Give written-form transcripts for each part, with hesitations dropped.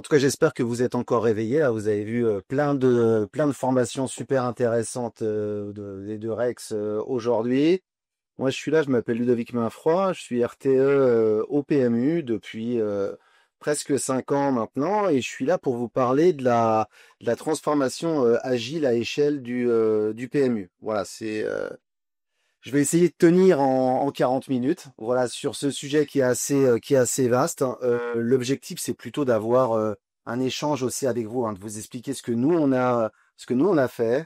tout cas, j'espère que vous êtes encore réveillés. Là, vous avez vu plein de formations super intéressantes de Rex aujourd'hui. Moi, je suis là, je m'appelle Ludovic Mainfroid, je suis RTE au PMU depuis presque 5 ans maintenant, et je suis là pour vous parler de la transformation agile à échelle du PMU. Voilà, je vais essayer de tenir en 40 minutes, voilà, sur ce sujet qui est assez vaste. L'objectif, c'est plutôt d'avoir un échange aussi avec vous, hein, de vous expliquer ce que nous on a fait,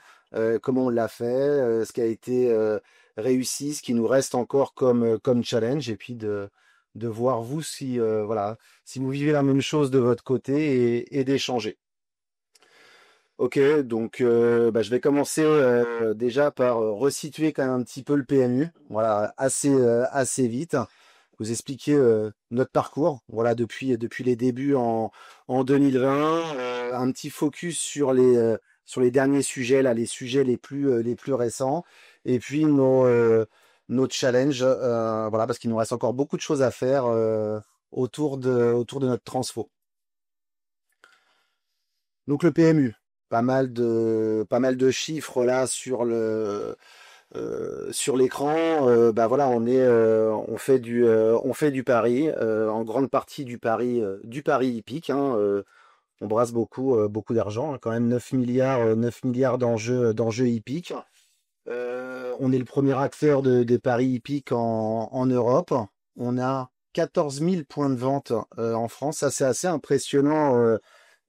comment on l'a fait, ce qui a été réussi, ce qui nous reste encore comme challenge, et puis de voir vous si voilà, si vous vivez la même chose de votre côté et d'échanger. Ok, donc je vais commencer déjà par resituer quand même un petit peu le PMU, voilà, assez vite, vous expliquer notre parcours, voilà, depuis les débuts en 2020, un petit focus sur les derniers sujets, là, les sujets les plus récents, et puis nos challenges, voilà, parce qu'il nous reste encore beaucoup de choses à faire autour de notre transfo. Donc le PMU, pas mal de chiffres là sur l'écran. Voilà, on fait du pari, en grande partie du pari hippique, hein, on brasse beaucoup d'argent, hein, quand même 9 milliards, 9 milliards d'enjeux hippiques. On est le premier acteur des paris hippiques en Europe. On a 14 000 points de vente en France. Ça, c'est assez impressionnant.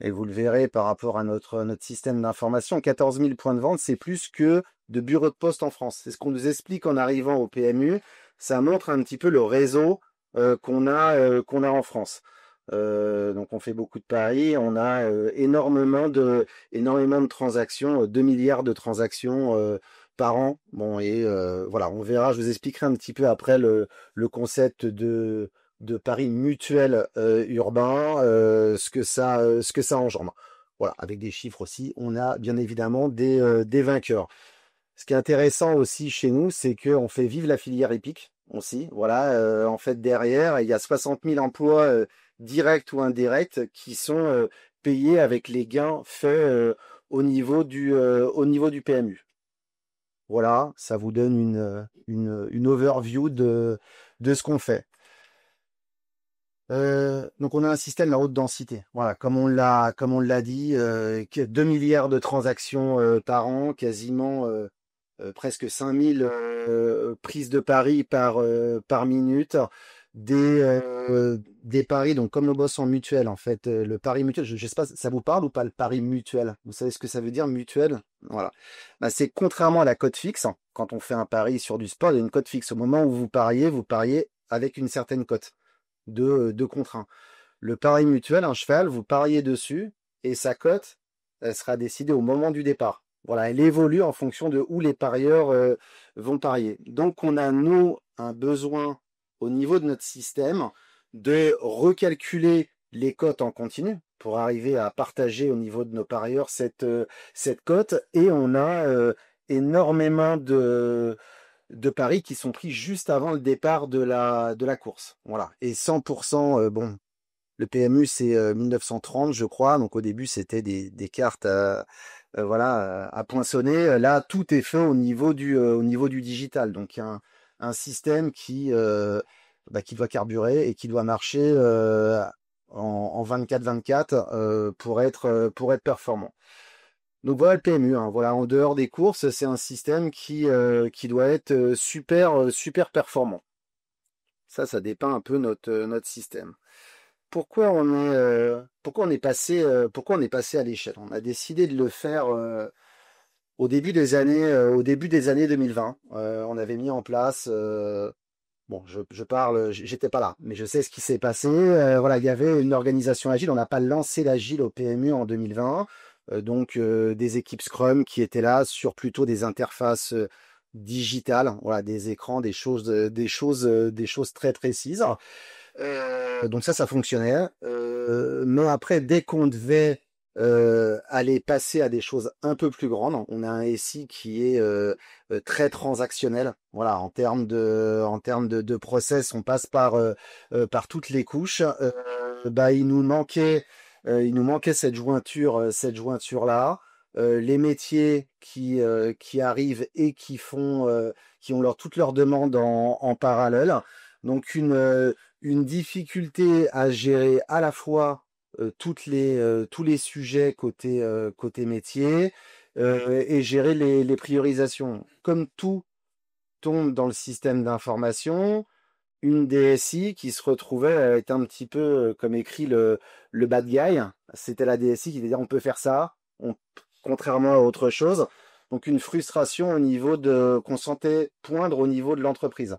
Et vous le verrez par rapport à notre système d'information. 14 000 points de vente, c'est plus que de bureaux de poste en France. C'est ce qu'on nous explique en arrivant au PMU. Ça montre un petit peu le réseau qu'on a en France. Donc on fait beaucoup de paris. On a énormément de transactions, 2 milliards de transactions par an. Bon, et voilà, on verra, je vous expliquerai un petit peu après le concept de paris mutuel urbain, ce que ça engendre. Voilà, avec des chiffres aussi, on a bien évidemment des vainqueurs. Ce qui est intéressant aussi chez nous, c'est qu'on fait vivre la filière hippique aussi. Voilà, en fait, derrière, il y a 60 000 emplois directs ou indirects qui sont payés avec les gains faits au niveau du PMU. Voilà, ça vous donne une overview de ce qu'on fait. Donc on a un système à haute densité. Voilà, comme on l'a dit, 2 milliards de transactions par an, quasiment presque 5000 prises de paris par minute, des paris, donc comme le boss en mutuelle, en fait, le pari mutuel, je sais pas, ça vous parle ou pas le pari mutuel? Vous savez ce que ça veut dire mutuel? Voilà. Bah, c'est contrairement à la cote fixe, hein. Quand on fait un pari sur du sport, il y a une cote fixe. Au moment où vous pariez avec une certaine cote de contre 1. Le pari mutuel, un cheval, vous pariez dessus et sa cote, elle sera décidée au moment du départ. Voilà, elle évolue en fonction de où les parieurs vont parier. Donc, on a, nous, un besoin au niveau de notre système de recalculer les cotes en continu pour arriver à partager au niveau de nos parieurs cette cote. Et on a énormément de paris qui sont pris juste avant le départ de la course. Voilà. Et 100%, bon, le PMU, c'est 1930, je crois. Donc au début, c'était des cartes voilà, à poinçonner. Là, tout est fait au niveau du digital. Donc il y a un système qui doit carburer et qui doit marcher en 24/24 pour être performant. Donc voilà le PMU, hein. Voilà, en dehors des courses, c'est un système qui doit être super performant. Ça dépeint un peu notre système. Pourquoi on est passé à l'échelle? On a décidé de le faire au début des années 2020. On avait mis en place, bon, je parle, j'étais pas là, mais je sais ce qui s'est passé. Voilà, il y avait une organisation agile. On n'a pas lancé l'agile au PMU en 2020. Donc des équipes Scrum qui étaient là sur plutôt des interfaces digitales, voilà, des écrans, des choses très précises. Donc ça fonctionnait. Mais après, dès qu'on devait aller passer à des choses un peu plus grandes, on a un SI qui est très transactionnel. Voilà, en termes de process, on passe par toutes les couches. Il nous manquait Il nous manquait cette jointure-là. Les métiers qui arrivent et qui ont toutes leurs demandes en parallèle. Donc une difficulté à gérer à la fois tous les sujets côté métier et gérer les priorisations. Comme tout tombe dans le système d'information, une DSI qui se retrouvait à être un petit peu, comme écrit le bad guy. C'était la DSI qui disait on peut faire ça, contrairement à autre chose. Donc une frustration au niveau qu'on sentait poindre au niveau de l'entreprise.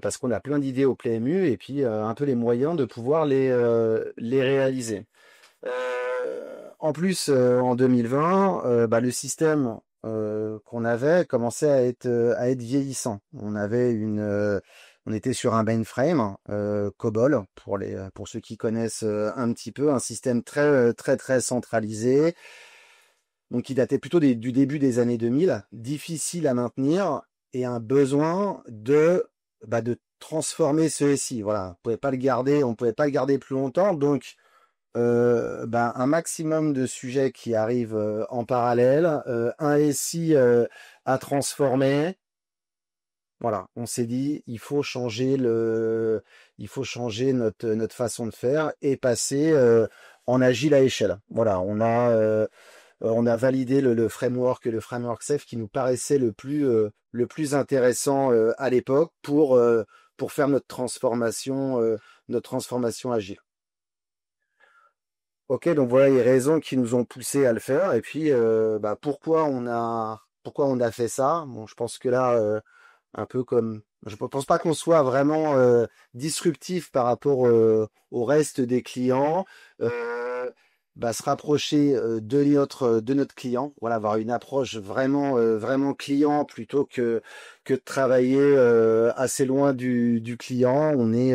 Parce qu'on a plein d'idées au PMU et puis un peu les moyens de pouvoir les réaliser. En plus, en 2020, le système qu'on avait commençait à être vieillissant. On était sur un mainframe COBOL pour ceux qui connaissent un petit peu, un système très centralisé, donc qui datait plutôt du début des années 2000, difficile à maintenir et un besoin de transformer ce SI. Voilà, on pouvait pas le garder plus longtemps, donc un maximum de sujets qui arrivent en parallèle, un SI à transformer. Voilà, on s'est dit il faut changer notre façon de faire et passer en agile à échelle. Voilà, on a validé le framework Safe qui nous paraissait le plus intéressant à l'époque pour faire notre transformation agile. Ok, donc voilà les raisons qui nous ont poussé à le faire. Et puis, pourquoi on a fait ça? Bon, je pense que là, un peu comme, je ne pense pas qu'on soit vraiment disruptif par rapport au reste des clients. Euh, Se rapprocher de notre client, voilà, avoir une approche vraiment client plutôt que de travailler assez loin du client. On est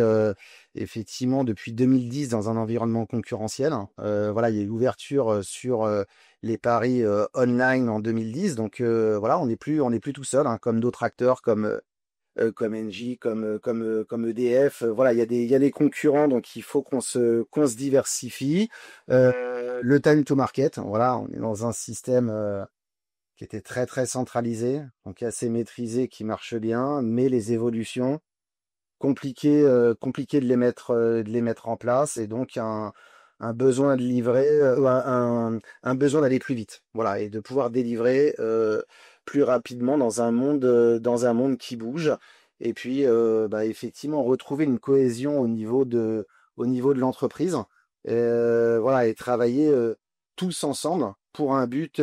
effectivement depuis 2010 dans un environnement concurrentiel. Voilà, il y a eu l'ouverture sur les paris online en 2010. Donc voilà, on n'est plus tout seul, hein, comme d'autres acteurs comme Engie, comme EDF. Voilà, il y a des concurrents, donc il faut qu'on se diversifie. Le time to market, voilà, on est dans un système qui était très centralisé, donc assez maîtrisé, qui marche bien, mais les évolutions compliqué de les mettre en place et donc un besoin de livrer, un besoin d'aller plus vite, voilà, et de pouvoir délivrer plus rapidement dans un monde qui bouge. Et puis, effectivement, retrouver une cohésion au niveau de l'entreprise, voilà, et travailler tous ensemble pour un but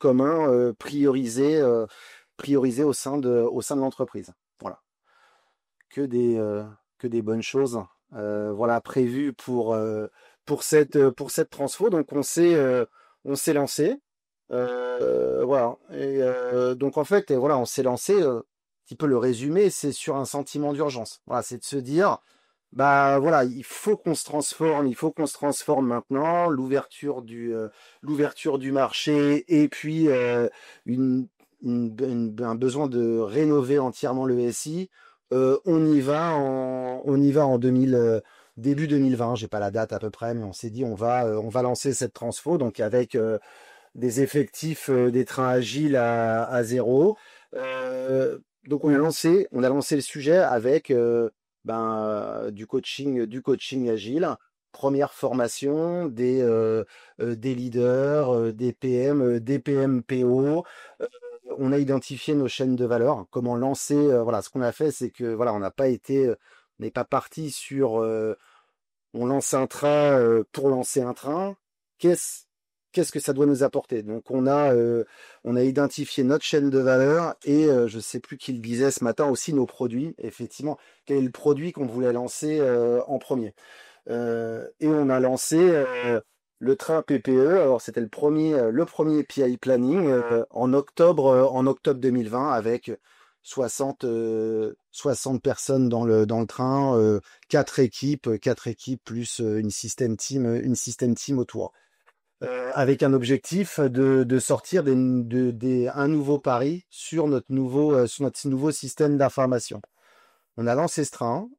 commun priorisé au sein de l'entreprise. Voilà que des, euh, que des bonnes choses voilà, prévues pour cette transfo. Donc on s'est lancé. Voilà. Et donc en fait, voilà, on s'est lancé. Un petit peu le résumé, c'est sur un sentiment d'urgence. Voilà, c'est de se dire, bah voilà, il faut qu'on se transforme maintenant. L'ouverture du marché et puis un besoin de rénover entièrement le SI. On y va en début 2020, j'ai pas la date à peu près, mais on s'est dit on va lancer cette transfo, donc avec des effectifs, des trains agiles à zéro. Donc on a lancé le sujet avec du coaching agile, première formation des leaders, des PM PO. On a identifié nos chaînes de valeur, comment lancer. Voilà, ce qu'on a fait, c'est que voilà, on n'est pas parti sur, on lance un train pour lancer un train. Qu'est-ce, qu'est-ce que ça doit nous apporter? Donc on a identifié notre chaîne de valeur et je sais plus qui le disait ce matin aussi nos produits. Effectivement, quel est le produit qu'on voulait lancer en premier? Et on a lancé le train PPE. Alors c'était le premier PI planning en octobre 2020 avec 60 personnes dans le train, quatre équipes plus une système team autour. Avec un objectif de sortir un nouveau pari sur notre nouveau système d'information. On a lancé ce train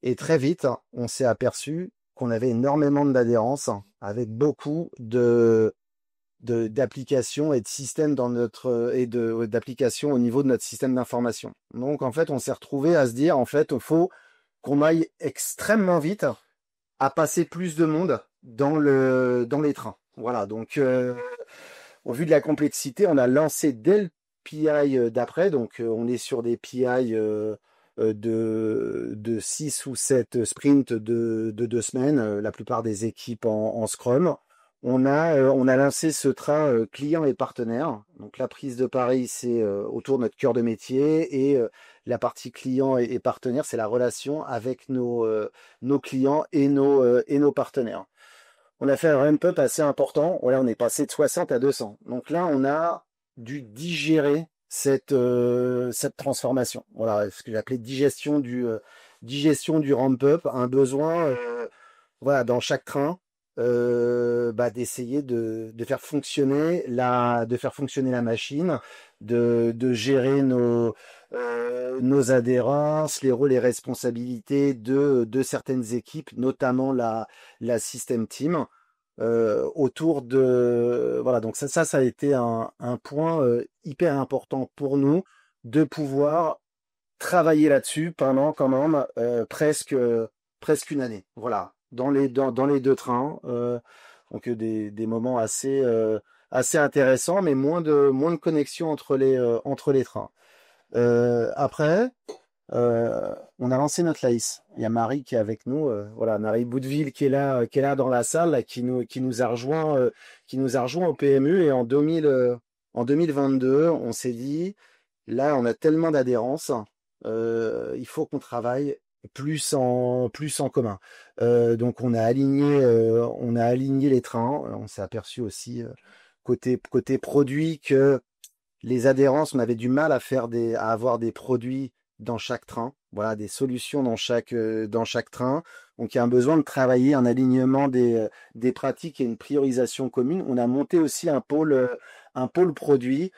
et très vite, on s'est aperçu qu'on avait énormément d'adhérence avec beaucoup d'applications et de systèmes dans notre et de d'applications au niveau de notre système d'information. Donc en fait, on s'est retrouvé à se dire en fait, il faut qu'on aille extrêmement vite à passer plus de monde dans les trains. Voilà, donc au vu de la complexité, on a lancé dès le PI d'après, donc on est sur des PI de 6 ou 7 sprints de 2 semaines, la plupart des équipes en Scrum. On a lancé ce train client et partenaire. Donc la prise de Paris, c'est autour de notre cœur de métier et la partie client et partenaire, c'est la relation avec nos clients et nos partenaires. On a fait un ramp-up assez important. Voilà, on est passé de 60 à 200. Donc là, on a dû digérer cette transformation. Voilà, ce que j'ai appelé digestion du ramp-up, un besoin, voilà, dans chaque train, d'essayer de faire fonctionner la machine, de gérer nos adhérences, les rôles et responsabilités de certaines équipes, notamment la system team, autour de voilà. Donc ça a été un point hyper important pour nous de pouvoir travailler là-dessus pendant quand même presque une année. Voilà, dans les deux trains. Donc des moments assez intéressants, mais moins de connexion entre les trains. Après, on a lancé notre LAIS. Il y a Marie qui est avec nous, voilà, Marie Boudeville qui est là dans la salle, là, qui nous a rejoint au PMU et en 2022, on s'est dit, là, on a tellement d'adhérence, il faut qu'on travaille plus en commun. Donc on a aligné les trains. On s'est aperçu aussi côté produit que les adhérences, on avait du mal à avoir des produits dans chaque train, voilà, des solutions dans chaque train. Donc il y a un besoin de travailler un alignement des pratiques et une priorisation commune. On a monté aussi un pôle produit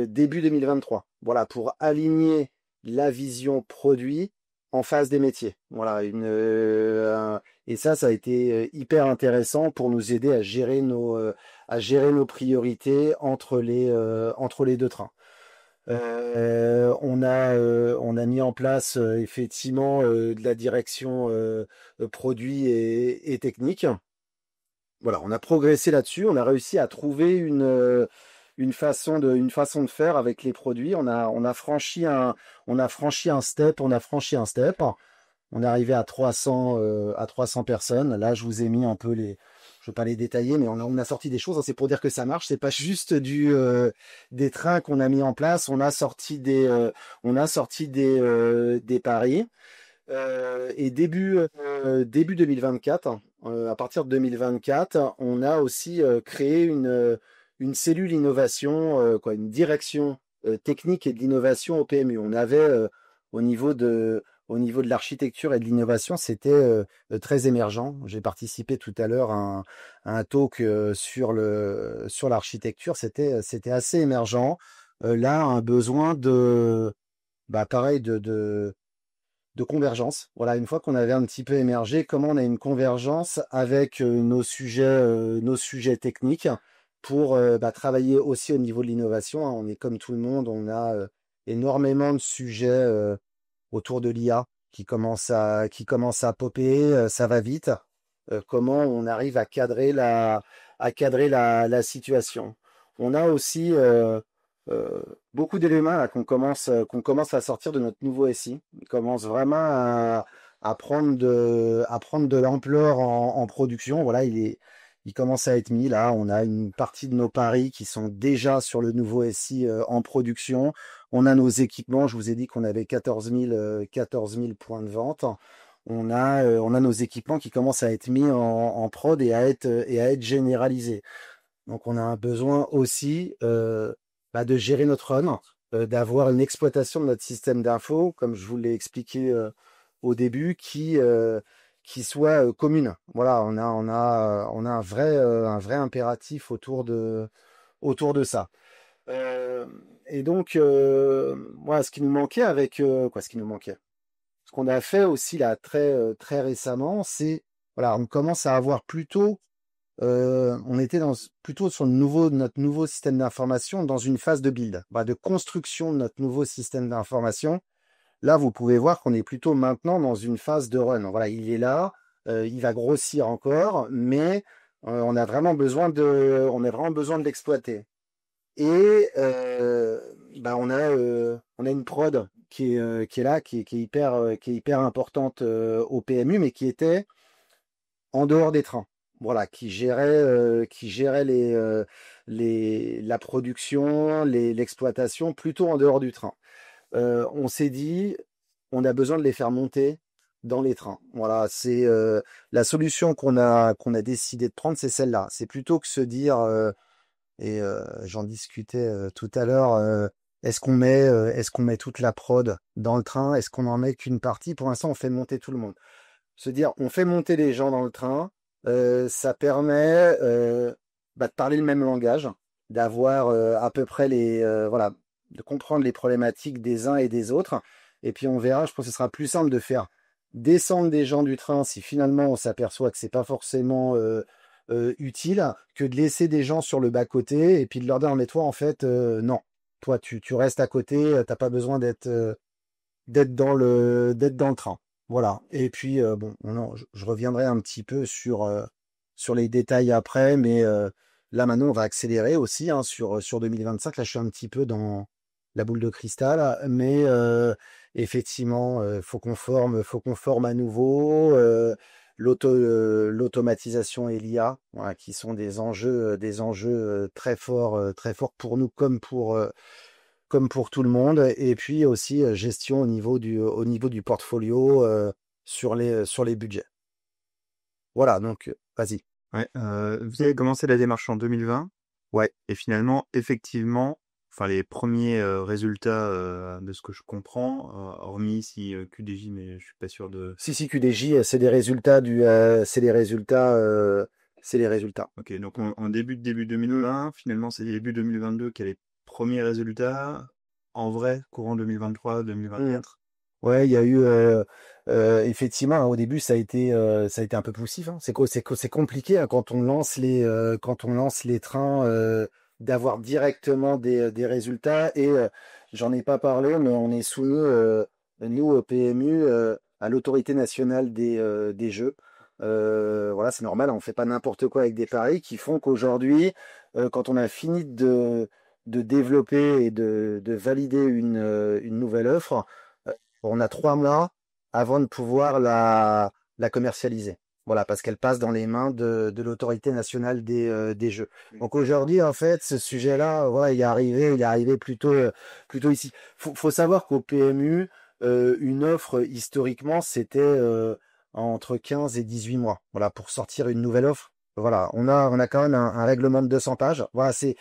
début 2023. Voilà, pour aligner la vision produit en face des métiers. Voilà, et ça a été hyper intéressant pour nous aider à gérer nos priorités entre les deux trains. On a mis en place effectivement de la direction produit et technique. Voilà, on a progressé là-dessus. On a réussi à trouver une façon de faire avec les produits. On a franchi un step. On est arrivé à 300 personnes. Là, je vous ai mis un peu je ne vais pas les détailler, mais on a sorti des choses, hein. C'est pour dire que ça marche. C'est pas juste des trains qu'on a mis en place. On a sorti des paris. Et début 2024, à partir de 2024, on a aussi créé une cellule innovation, une direction technique et de l'innovation au PMU. On avait au niveau de l'architecture et de l'innovation, c'était très émergent. J'ai participé tout à l'heure à un talk sur l'architecture. C'était assez émergent. Là, un besoin pareil, de convergence. Voilà, une fois qu'on avait un petit peu émergé, comment on a une convergence avec nos sujets techniques pour travailler aussi au niveau de l'innovation, hein. On est comme tout le monde, on a énormément de sujets autour de l'IA qui commencent à popper, ça va vite. Comment on arrive à cadrer la situation. On a aussi beaucoup d'éléments là, qu'on commence à sortir de notre nouveau SI. Il commence vraiment à prendre de l'ampleur en production. Voilà, il commence à être mis là. On a une partie de nos paris qui sont déjà sur le nouveau SI en production. On a nos équipements. Je vous ai dit qu'on avait 14 000 points de vente. On a nos équipements qui commencent à être mis en prod et à être généralisés. Donc on a un besoin aussi de gérer notre run, d'avoir une exploitation de notre système d'info, comme je vous l'ai expliqué au début, qui soit commune. Voilà, on a un vrai impératif autour de ça. Et donc, voilà, ce qui nous manquait ce qui nous manquait. Ce qu'on a fait aussi là très récemment, c'est voilà, on commence à avoir plutôt, on était plutôt sur notre nouveau système d'information dans une phase de build, bah, de construction de notre nouveau système d'information. Là, vous pouvez voir qu'on est plutôt maintenant dans une phase de run. Voilà, il est là, il va grossir encore, mais on a vraiment besoin de l'exploiter. Et bah, on a une prod qui est là, qui est hyper importante au PMU, mais qui était en dehors des trains. Voilà, qui gérait la production, l'exploitation, plutôt en dehors du train. On s'est dit, on a besoin de les faire monter dans les trains. Voilà, c'est la solution qu'on a décidé de prendre, c'est celle-là. C'est plutôt que se dire, j'en discutais tout à l'heure, est-ce qu'on met toute la prod dans le train? Est-ce qu'on en met qu'une partie? Pour l'instant, on fait monter tout le monde. Se dire, on fait monter les gens dans le train, ça permet bah, de parler le même langage, d'avoir à peu près voilà, de comprendre les problématiques des uns et des autres. Et puis on verra, je pense que ce sera plus simple de faire descendre des gens du train si finalement on s'aperçoit que c'est pas forcément utile, que de laisser des gens sur le bas-côté et puis de leur dire, mais toi en fait, non, toi tu restes à côté, t'as pas besoin d'être dans le train. Voilà. Et puis bon, non, je reviendrai un petit peu sur les détails après, mais là maintenant on va accélérer aussi hein, sur 2025. Là, je suis un petit peu dans la boule de cristal, mais effectivement, faut qu'on forme à nouveau. L'automatisation et l'IA, voilà, qui sont des enjeux très forts pour nous comme pour tout le monde. Et puis aussi gestion au niveau du portfolio sur les budgets. Voilà, donc vas-y. Ouais, vous avez commencé la démarche en 2020 Ouais. et finalement, effectivement, enfin les premiers résultats de ce que je comprends, hormis si QDJ, mais je suis pas sûr de. Si, QDJ, c'est des résultats c'est les résultats. Ok, donc en début 2020, finalement c'est début 2022 qu'il y a les premiers résultats. En vrai, courant 2023, Mm. 2024. Ouais, il y a eu effectivement hein, au début ça a été un peu poussif. Hein. C'est compliqué hein, quand on lance les trains d'avoir directement des résultats et j'en ai pas parlé, mais on est soumis nous au PMU à l'autorité nationale des jeux. Voilà, c'est normal, on fait pas n'importe quoi avec des paris qui font qu'aujourd'hui, quand on a fini de développer et de valider une nouvelle offre on a 3 mois avant de pouvoir la commercialiser. Voilà, parce qu'elle passe dans les mains de l'autorité nationale des jeux. Donc aujourd'hui, en fait, ce sujet-là, voilà, il est arrivé plutôt ici. Faut savoir qu'au PMU, une offre, historiquement, c'était entre 15 et 18 mois. Voilà, pour sortir une nouvelle offre. Voilà, on a quand même un règlement de 200 pages. Voilà, c'est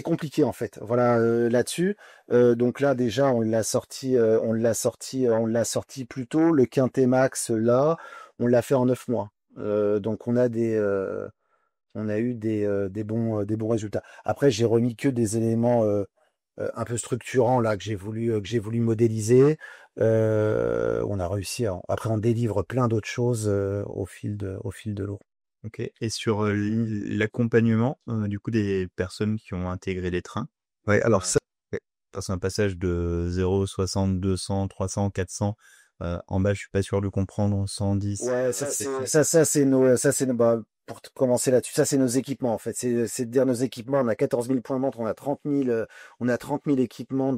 compliqué en fait. Voilà, là-dessus. Donc là déjà on l'a sorti plus tôt. Le Quintet Max là, on l'a fait en 9 mois. Donc on a eu des bons résultats. Après j'ai remis que des éléments un peu structurants là que j'ai voulu modéliser. On a réussi après on délivre plein d'autres choses au fil de l'eau. Ok. Et sur l'accompagnement du coup des personnes qui ont intégré les trains. Ouais, alors Euh, c'est un passage de 0, 60, 200, 300, 400. En bas, je suis pas sûr de comprendre. 110. ouais, ça c'est nos, bah, commencer là-dessus, ça c'est nos équipements en fait. C'est de dire nos équipements. On a 14 000 points de vente, on a 30 000 équipements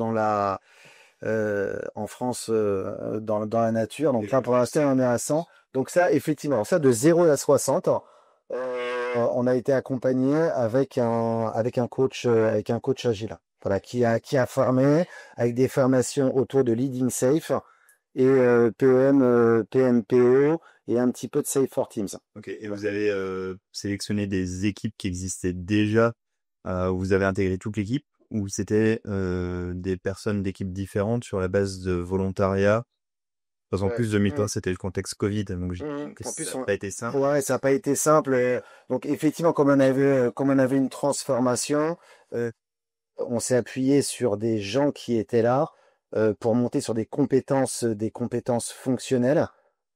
en France dans la nature. Donc là pour l'instant on est à 100. Donc ça effectivement, ça de 0 à 60, on a été accompagné avec un coach agile. Voilà, qui a formé avec des formations autour de Leading Safe et PMPO et un petit peu de Safe for Teams. Ok. Et vous avez sélectionné des équipes qui existaient déjà. Vous avez intégré toute l'équipe ou c'était des personnes d'équipes différentes sur la base de volontariat? Parce qu'en Ouais. plus, 2020, c'était le contexte Covid, donc j'ai que En plus, ça n'a pas été simple. ouais, ça n'a pas été simple. Donc effectivement, comme on avait une transformation, euh, on s'est appuyé sur des gens qui étaient là pour monter sur des compétences fonctionnelles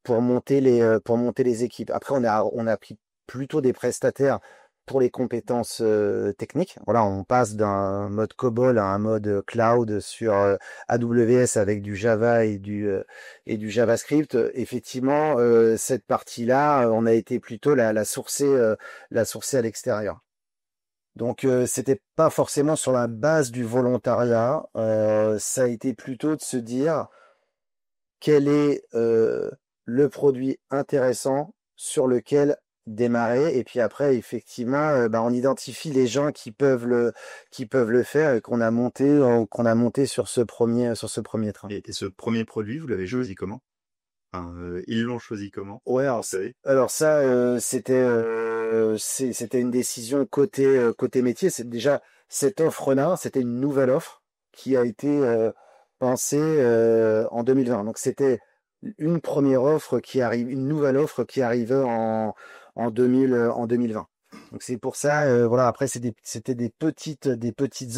pour monter les équipes. Après, on a pris plutôt des prestataires pour les compétences techniques. Voilà, on passe d'un mode COBOL à un mode cloud sur AWS avec du Java et du JavaScript. Effectivement, cette partie-là, on a été plutôt la sourcer à l'extérieur. Donc, c'était pas forcément sur la base du volontariat. Ça a été plutôt de se dire quel est le produit intéressant sur lequel démarrer. Et puis après, effectivement, on identifie les gens qui peuvent le faire et qu'on a monté sur ce premier train. Et ce premier produit, vous l'avez choisi comment? Enfin, ils l'ont choisi comment? Ouais, Vous savez? alors ça, c'était une décision côté métier. C'est déjà cette offre-là, c'était une nouvelle offre qui a été pensée en 2020. Donc c'était une première offre qui arrive, une nouvelle offre qui arrivait en 2020. Donc c'est pour ça, voilà. Après c'était des petites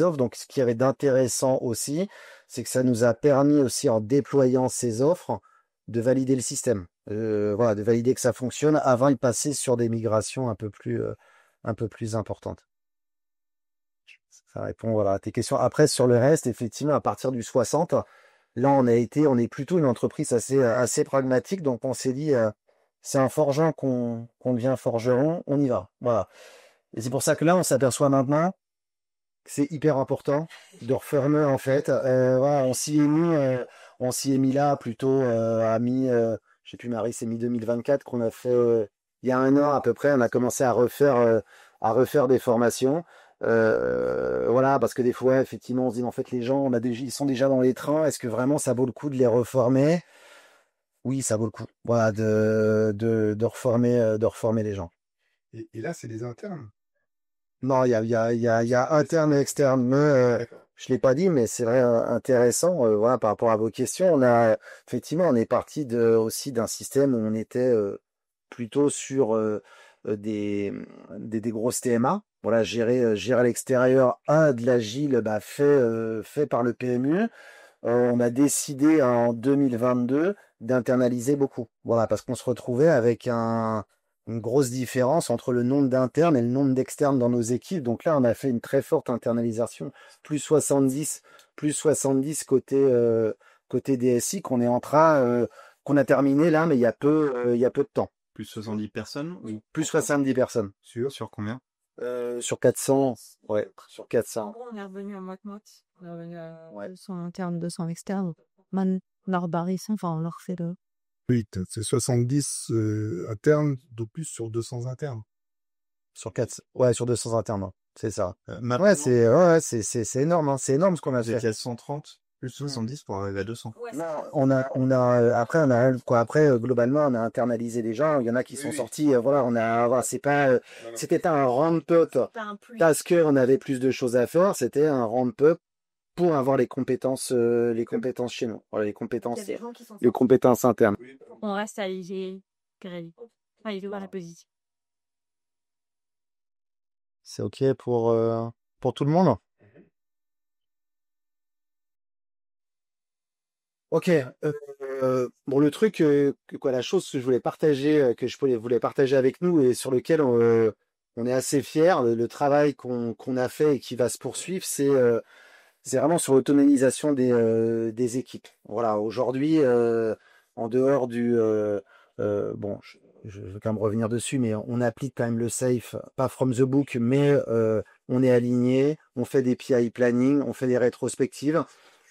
offres. Donc ce qui y avait d'intéressant aussi, c'est que ça nous a permis aussi en déployant ces offres de valider le système. Voilà, de valider que ça fonctionne avant de passer sur des migrations un peu plus importantes. Ça répond voilà, à tes questions. Après, sur le reste, effectivement, à partir du 60, là, on est plutôt une entreprise assez pragmatique. Donc, on s'est dit, c'est un forgeant qu'on devient forgeron, on y va. Voilà. Et c'est pour ça que là, on s'aperçoit maintenant que c'est hyper important de reformer, en fait. Voilà, on s'y est mis là plutôt je sais plus, Marie, c'est mi-2024 qu'on a fait, il y a un an à peu près, on a commencé à refaire des formations. Voilà, parce que des fois, effectivement, on se dit, en fait, les gens, ils sont déjà dans les trains, est-ce que vraiment ça vaut le coup de les reformer? Oui, ça vaut le coup. Voilà, de reformer les gens. Et là, c'est des internes. Non, il y a interne et externe. Mais, D'accord. je l'ai pas dit, mais c'est vrai, intéressant. Voilà, par rapport à vos questions, effectivement, on est parti aussi d'un système où on était plutôt sur des grosses TMA. Voilà, gérer à l'extérieur, de l'agile, fait par le PMU. On a décidé en 2022 d'internaliser beaucoup. Voilà, parce qu'on se retrouvait avec une grosse différence entre le nombre d'internes et le nombre d'externes dans nos équipes. Donc là, on a fait une très forte internalisation, plus 70, plus 70 côté DSI qu'on a terminé là, mais il y a peu de temps. Plus 70 personnes ou Plus 70 personnes. sur combien? Sur 400, ouais, sur En 400. gros, on est revenu à moite-moite. On est revenu à Ouais. 200 internes, 200 externes. Man, leur barrisson, enfin, on leur fait le. Oui, c'est 70 internes, de plus sur 200 internes. Sur 4, ouais, sur 200 internes, hein. C'est ça. Maintenant, C'est énorme, hein. C'est énorme ce qu'on a vous fait. étiez à 130, plus 70 pour arriver à 200. Ouais, Non, globalement, on a internalisé des gens. Il y en a qui sont sortis, voilà, c'était pas un ramp-up pas un plus. parce qu'on avait plus de choses à faire. C'était un ramp-up pour avoir les compétences chez nous. Voilà, Il y a des gens qui sont les compétences internes. On reste à léger gré. Enfin, il est à la position. C'est OK pour tout le monde? Ok. Bon, le truc, la chose que je voulais partager, voulais partager avec nous et sur lequel on est assez fiers, le travail qu'on a fait et qui va se poursuivre, c'est vraiment sur l'autonomisation des équipes. Voilà, aujourd'hui, en dehors bon, je veux quand même revenir dessus, mais on applique quand même le safe, pas from the book, mais on est aligné, on fait des PI planning, on fait des rétrospectives.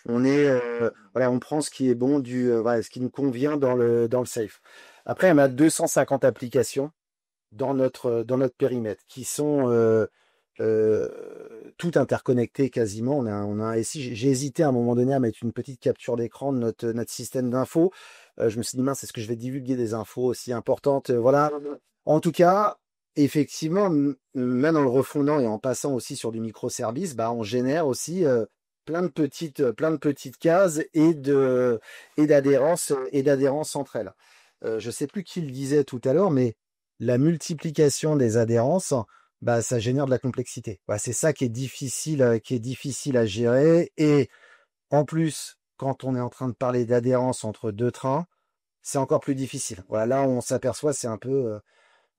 Voilà, on prend ce qui est bon voilà, ce qui nous convient dans le safe. Après, on a 250 applications dans notre périmètre qui sont toutes interconnectées quasiment. On a un SI. J'ai hésité à un moment donné à mettre une petite capture d'écran de notre système d'infos. Je me suis dit, mince, est-ce que je vais divulguer des infos aussi importantes? Voilà. En tout cas, effectivement, même en le refondant et en passant aussi sur du microservice, on génère aussi plein de petites cases et d'adhérence entre elles. Je sais plus qui le disait tout à l'heure, mais la multiplication des adhérences, ça génère de la complexité. C'est ça qui est difficile à gérer. Et en plus, quand on est en train de parler d'adhérence entre deux trains, c'est encore plus difficile. Voilà, là, on s'aperçoit, c'est un peu,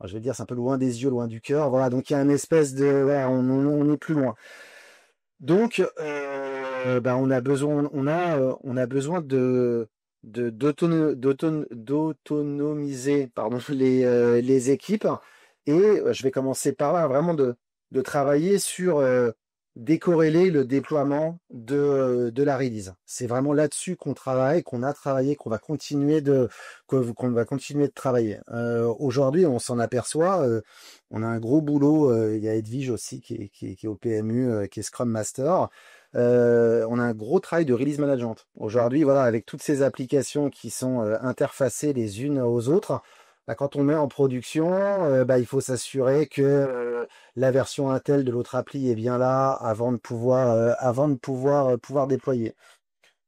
je vais dire, c'est un peu loin des yeux, loin du cœur. Voilà, donc il y a une espèce de, voilà, on est plus loin. Donc, on a besoin d'autonomiser, pardon, les équipes. Et je vais commencer par là, vraiment de travailler sur décorréler le déploiement de la release. C'est vraiment là-dessus qu'on travaille, qu'on a travaillé, qu'on va continuer de travailler. Aujourd'hui, on s'en aperçoit. On a un gros boulot. Il y a Edwige aussi qui est au PMU, qui est Scrum Master. On a un gros travail de release management. Aujourd'hui, voilà, avec toutes ces applications qui sont interfacées les unes aux autres, bah, quand on met en production, il faut s'assurer que la version Intel de l'autre appli est bien là avant de pouvoir déployer.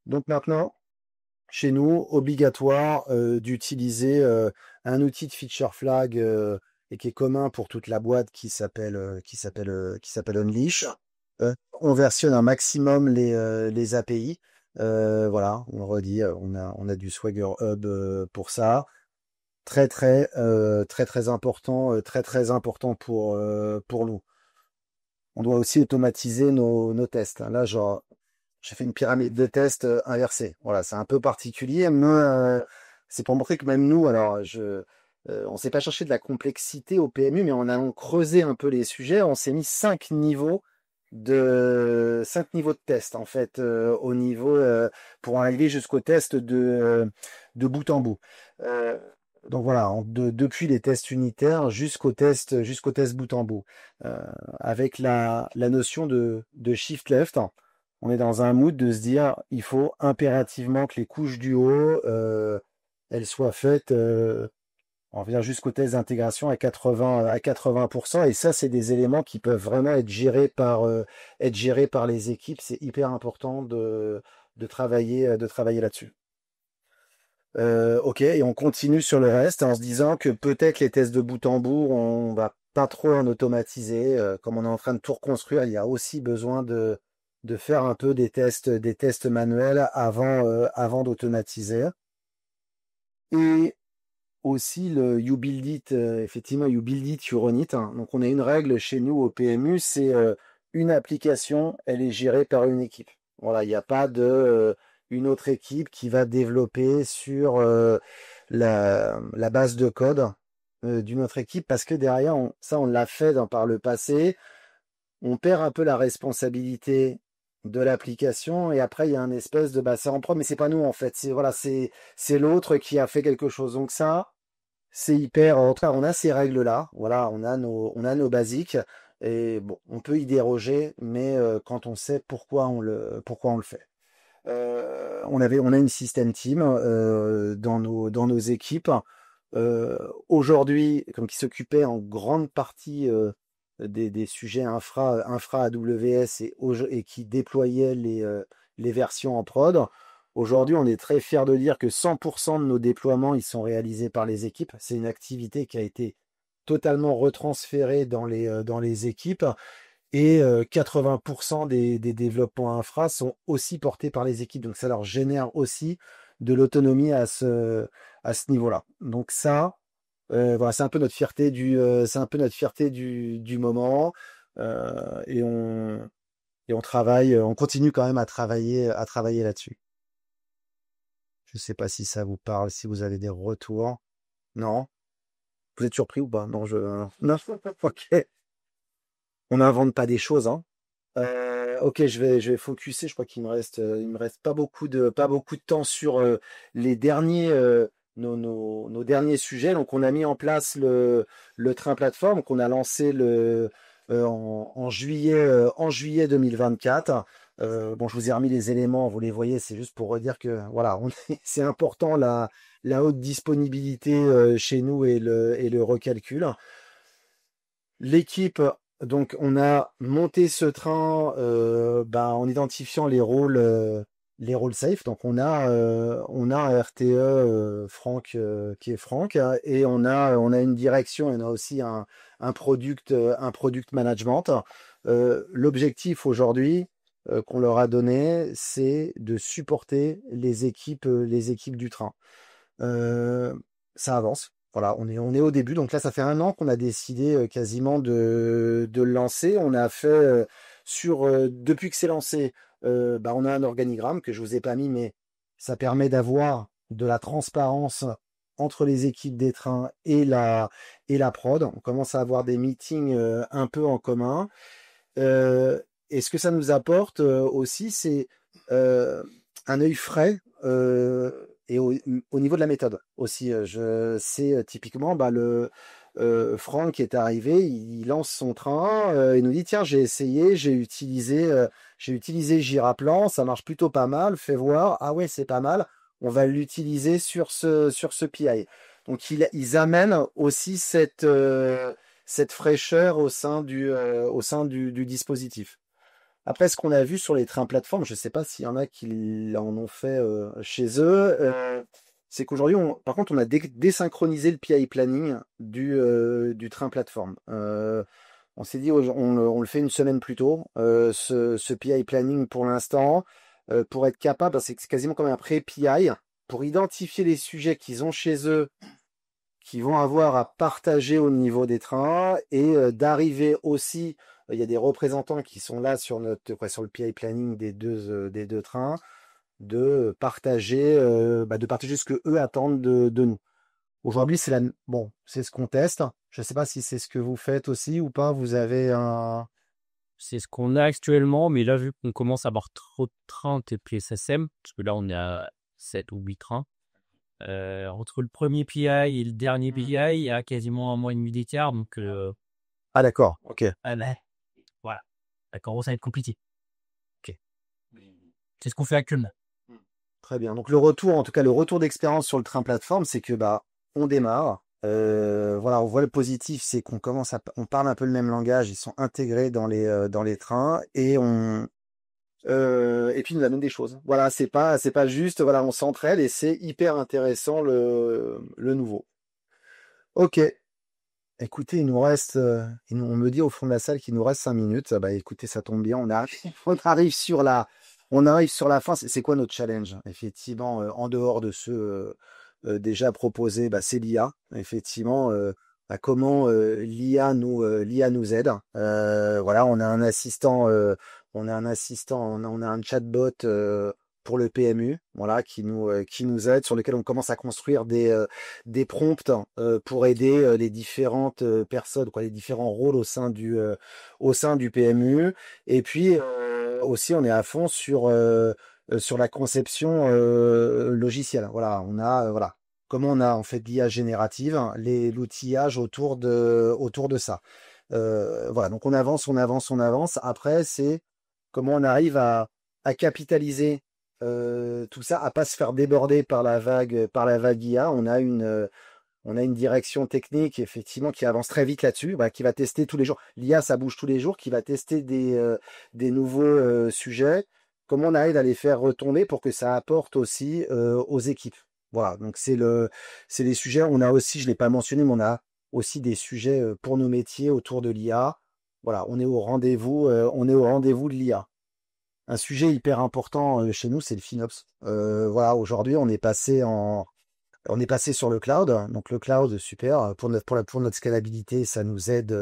Donc maintenant, chez nous, obligatoire d'utiliser un outil de feature flag et qui est commun pour toute la boîte qui s'appelle Unleash. On versionne un maximum les API. Voilà, on le redit, on a du Swagger Hub pour ça. Très très important, très important pour nous. On doit aussi automatiser nos tests. Là, genre, j'ai fait une pyramide de tests inversée. Voilà, c'est un peu particulier, mais c'est pour montrer que même nous, alors on s'est pas cherché de la complexité au PMU, mais en allant creuser un peu les sujets, on s'est mis 5 niveaux de tests en fait au niveau pour arriver jusqu'au test de bout en bout. Donc voilà, depuis les tests unitaires jusqu'au test bout en bout, avec la notion de shift left. On est dans un mood de se dire, il faut impérativement que les couches du haut, elles soient faites. On vient jusqu'au test d'intégration à 80%. Et ça, c'est des éléments qui peuvent vraiment être gérés par les équipes. C'est hyper important de travailler là-dessus. Ok, et on continue sur le reste en se disant que peut-être les tests de bout en bout, on va pas trop en automatiser. Comme on est en train de tout reconstruire, il y a aussi besoin de faire un peu des tests manuels avant d'automatiser. Et aussi le You Build It, effectivement, You Build It, You Run It. Hein. Donc on a une règle chez nous au PMU, c'est une application, elle est gérée par une équipe. Voilà, il n'y a pas de une autre équipe qui va développer sur la base de code d'une autre équipe parce que derrière, on l'a fait par le passé. On perd un peu la responsabilité de l'application et après il y a un espèce de c'est en prod mais c'est pas nous en fait, c'est l'autre qui a fait quelque chose. Donc ça, c'est hyper. En tout cas, on a ces règles-là. Voilà, on a nos basiques. Et bon, on peut y déroger, mais quand on sait pourquoi on le fait. On a une system team dans nos équipes. Aujourd'hui, comme qui s'occupait en grande partie des sujets infra AWS et qui déployait les versions en prod. Aujourd'hui, on est très fiers de dire que 100% de nos déploiements, ils sont réalisés par les équipes. C'est une activité qui a été totalement retransférée dans les équipes. Et 80% des développements infra sont aussi portés par les équipes. Donc ça leur génère aussi de l'autonomie à ce niveau-là. Donc ça, voilà, c'est un peu notre fierté du moment. Et on travaille, on continue quand même à travailler là-dessus. Je sais pas si ça vous parle, si vous avez des retours. Non? Vous êtes surpris ou pas? Non, non, ok. On n'invente pas des choses, hein. Ok, je vais focuser. Je crois qu'il me reste pas beaucoup de temps sur les derniers nos derniers sujets. Donc, on a mis en place le train plateforme qu'on a lancé en juillet 2024. Bon, je vous ai remis les éléments, vous les voyez. C'est juste pour redire que voilà, c'est important la haute disponibilité chez nous et le recalcul. L'équipe, donc on a monté ce train en identifiant les rôles safe. Donc on a un RTE Franck qui est Franck et on a une direction et on a aussi un product management. L'objectif aujourd'hui qu'on leur a donné, c'est de supporter les équipes du train. Ça avance. Voilà, on est au début. Donc là, ça fait 1 an qu'on a décidé quasiment de le lancer. On a fait depuis que c'est lancé, on a un organigramme que je vous ai pas mis, mais ça permet d'avoir de la transparence entre les équipes des trains et la prod. On commence à avoir des meetings un peu en commun. Et ce que ça nous apporte aussi, c'est un œil frais et au niveau de la méthode aussi. Je sais typiquement Franck est arrivé, il lance son train, il nous dit tiens j'ai essayé, j'ai utilisé Giraplan, ça marche plutôt pas mal, fais voir, ah ouais c'est pas mal, on va l'utiliser sur ce PI. Donc ils amènent aussi cette fraîcheur au sein du dispositif. Après, ce qu'on a vu sur les trains plateformes, je ne sais pas s'il y en a qui en ont fait chez eux, c'est qu'aujourd'hui, par contre, on a désynchronisé le PI planning du train plateforme. On s'est dit, on le fait une semaine plus tôt, ce PI planning pour l'instant, pour être capable, c'est quasiment comme un pré-PI, pour identifier les sujets qu'ils ont chez eux, qui vont avoir à partager au niveau des trains et d'arriver aussi, il y a des représentants qui sont là sur le PI planning des deux trains, de partager ce que eux attendent de nous. Aujourd'hui, c'est ce qu'on teste. Je ne sais pas si c'est ce que vous faites aussi ou pas. Vous avez un... C'est ce qu'on a actuellement, mais là, vu qu'on commence à avoir trop de trains TP SSM, parce que là, on est à 7 ou 8 trains, entre le premier PI et le dernier PI, il y a quasiment 1 mois et demi d'écart. Donc, Ah d'accord, ok. Voilà. Ça commence à être compliqué. Ok. C'est ce qu'on fait actuellement. Très bien. Donc le retour d'expérience sur le train plateforme, c'est que on démarre. On voit le positif, c'est on parle un peu le même langage, ils sont intégrés dans les trains et puis ils nous amènent des choses. Voilà, c'est pas juste, voilà, on s'entraide et c'est hyper intéressant le nouveau. Ok. Écoutez, il nous reste, on me dit au fond de la salle qu'il nous reste 5 minutes. Écoutez, ça tombe bien, on arrive sur la fin. C'est quoi notre challenge? Effectivement, en dehors de ceux déjà proposés, c'est l'IA. Effectivement, comment l'IA nous aide. Voilà, on a un assistant, on a un chatbot pour le PMU, voilà, qui nous aide, sur lequel on commence à construire des prompts pour aider les différentes personnes, les différents rôles au sein du PMU. Et puis aussi, on est à fond sur la conception logicielle. Voilà, comment on a en fait l'IA générative, l'outillage autour de ça. Voilà, donc on avance. Après, c'est comment on arrive à capitaliser tout ça, à pas se faire déborder par la vague IA. On a une direction technique effectivement qui avance très vite là-dessus, qui va tester tous les jours. L'IA, ça bouge tous les jours, qui va tester des nouveaux sujets. Comment on arrive à les faire retomber pour que ça apporte aussi aux équipes. Voilà, donc c'est les sujets. On a aussi, je l'ai pas mentionné, mais on a aussi des sujets pour nos métiers autour de l'IA. Voilà, on est au rendez-vous de l'IA. Un sujet hyper important chez nous, c'est le FinOps. Voilà, aujourd'hui, on est passé sur le cloud. Donc le cloud, super pour notre scalabilité, ça nous aide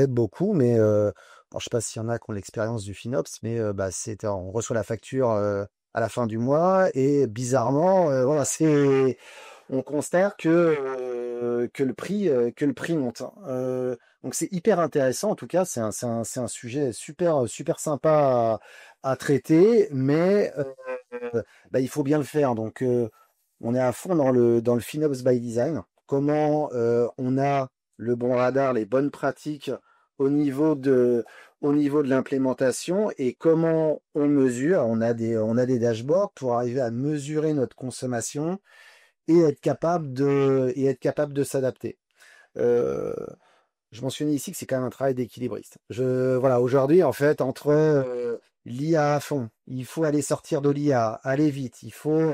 beaucoup. Mais je sais pas s'il y en a qui ont l'expérience du FinOps, mais on reçoit la facture à la fin du mois et bizarrement, on constate que le prix monte. Donc c'est hyper intéressant. En tout cas, c'est un sujet super super sympa à traiter, mais il faut bien le faire. Donc on est à fond dans le FinOps by Design. Comment on a le bon radar, les bonnes pratiques au niveau de l'implémentation et comment on mesure. On a des dashboards pour arriver à mesurer notre consommation et être capable de s'adapter. Je mentionnais ici que c'est quand même un travail d'équilibriste. Voilà, aujourd'hui, en fait, entre l'IA à fond, il faut aller sortir de l'IA, aller vite, il faut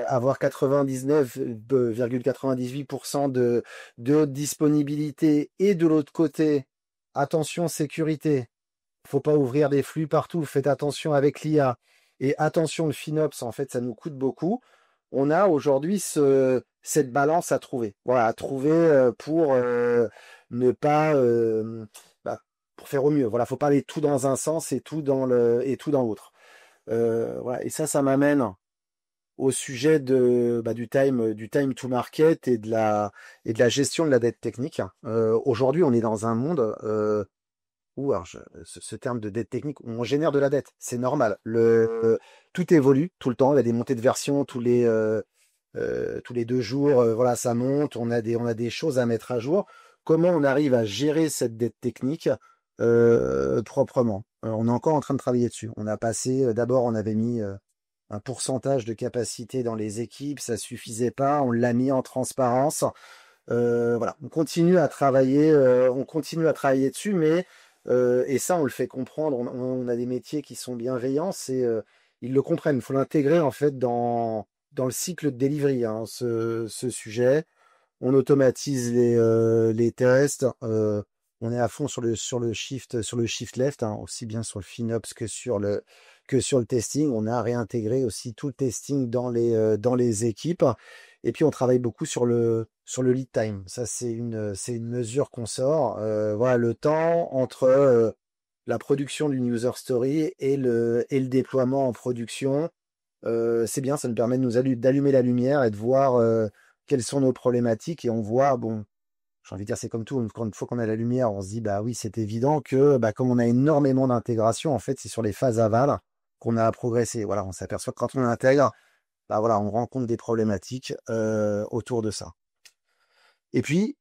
avoir 99,98% de disponibilité et de l'autre côté, attention sécurité, faut pas ouvrir des flux partout, faites attention avec l'IA. Et attention, le FinOps, en fait, ça nous coûte beaucoup. On a aujourd'hui cette balance à trouver. Voilà, à trouver pour ne pas, bah, pour faire au mieux. Voilà, faut pas aller tout dans un sens et tout dans l'autre. Voilà. Et ça m'amène au sujet du time to market et de la gestion de la dette technique. Aujourd'hui, on est dans un monde alors ce terme de dette technique, on génère de la dette, c'est normal. Tout évolue tout le temps, il y a des montées de version tous les 2 jours, voilà, ça monte, on a des choses à mettre à jour. Comment on arrive à gérer cette dette technique proprement? On est encore en train de travailler dessus. On a passé, d'abord, on avait mis un pourcentage de capacité dans les équipes, ça suffisait pas, on l'a mis en transparence. Voilà, on continue à travailler dessus, mais et ça, on le fait comprendre. On a des métiers qui sont bienveillants, ils le comprennent. Il faut l'intégrer en fait dans le cycle de delivery, hein, ce sujet. On automatise les tests. On est à fond sur le shift left, hein, aussi bien sur le FinOps que sur le testing. On a réintégré aussi tout le testing dans les équipes. Et puis on travaille beaucoup sur le lead time. Ça, c'est une mesure qu'on sort. Voilà, le temps entre la production d'une user story et le déploiement en production. C'est bien, ça nous permet d'allumer la lumière et de voir quelles sont nos problématiques. Et on voit, bon, j'ai envie de dire, c'est comme tout, une fois qu'on a la lumière, on se dit, bah oui, c'est évident que comme on a énormément d'intégration, en fait, c'est sur les phases aval qu'on a à progresser. Voilà, on s'aperçoit que quand on intègre, bah voilà, on rencontre des problématiques autour de ça. Et puis,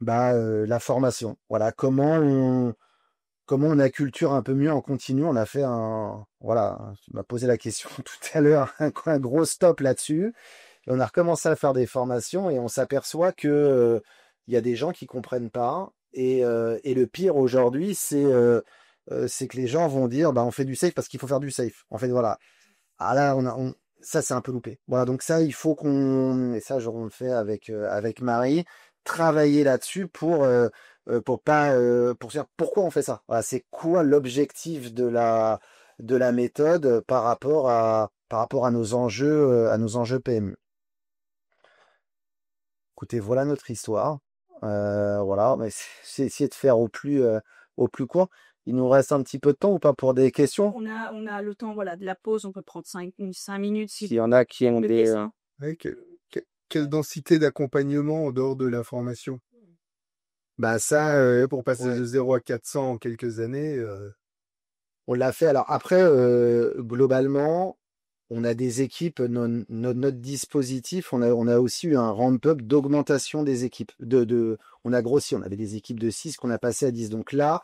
la formation. Voilà, comment on acculture un peu mieux en continu. On a fait voilà, tu m'as posé la question tout à l'heure, un gros stop là-dessus. Et on a recommencé à faire des formations et on s'aperçoit que il y a des gens qui comprennent pas. Et le pire aujourd'hui, c'est que les gens vont dire, bah, on fait du safe parce qu'il faut faire du safe. En fait, voilà. Ah là, ça, c'est un peu loupé. Voilà, donc ça, il faut et ça, on le fait avec Marie, travailler là-dessus pour pas, pour se dire pourquoi on fait ça. Voilà, c'est quoi l'objectif de la méthode par rapport à nos enjeux PMU. Écoutez, voilà notre histoire. Voilà, mais c'est essayer de faire au plus court. Il nous reste un petit peu de temps ou pas pour des questions? On a le temps, voilà, de la pause, on peut prendre 5 minutes S'il y en a qui ont des... Ouais, quelle densité d'accompagnement en dehors de la formation? ça, Pour passer ouais, de 0 à 400 en quelques années, on l'a fait. Alors après, globalement, on a des équipes, notre dispositif, on a aussi eu un ramp-up d'augmentation des équipes. On a grossi, on avait des équipes de 6 qu'on a passé à 10. Donc là,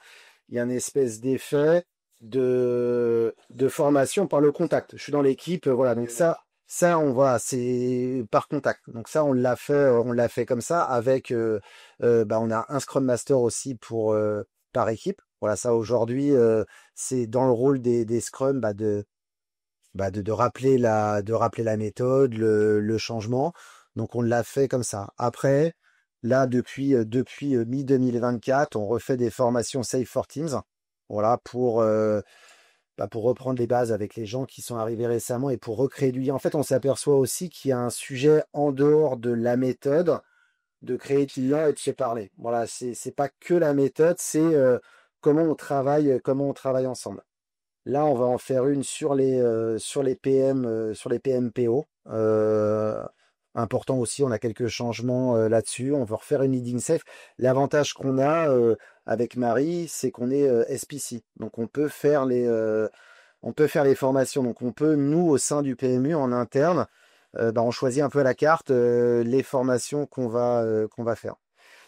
il y a une espèce d'effet de formation par le contact. Je suis dans l'équipe, voilà. Donc ça, c'est par contact. Donc ça, on l'a fait comme ça avec, on a un Scrum Master aussi par équipe. Voilà, ça aujourd'hui, c'est dans le rôle des Scrum, de rappeler la méthode, le changement. Donc on l'a fait comme ça. Après, là, depuis mi-2024, on refait des formations Safe for Teams. Voilà, pour reprendre les bases avec les gens qui sont arrivés récemment et pour recréer du lien. En fait, on s'aperçoit aussi qu'il y a un sujet en dehors de la méthode, de créer du lien et de se parler. Voilà, c'est pas que la méthode, c'est comment on travaille ensemble. Là, on va en faire une sur les PMPO. Important aussi, on a quelques changements là-dessus. On va refaire une leading safe. L'avantage qu'on a avec Marie, c'est qu'on est SPC. Donc on peut faire les formations. Donc on peut, nous, au sein du PMU, en interne, on choisit un peu à la carte les formations qu'on va faire.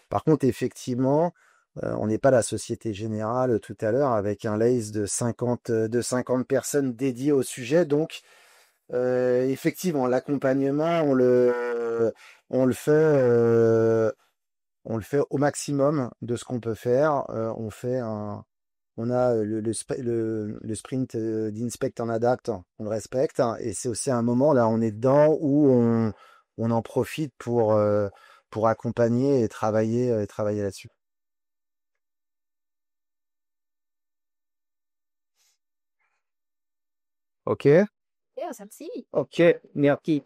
Par contre, effectivement, on n'est pas la Société Générale tout à l'heure avec un LACE de 50 personnes dédiées au sujet. Donc, effectivement, l'accompagnement, on le fait au maximum de ce qu'on peut faire. On a le sprint d'Inspect en Adapt, on le respecte. Et c'est aussi un moment, là, on est dedans où on en profite pour accompagner et travailler là-dessus. Ok. Ok, merci.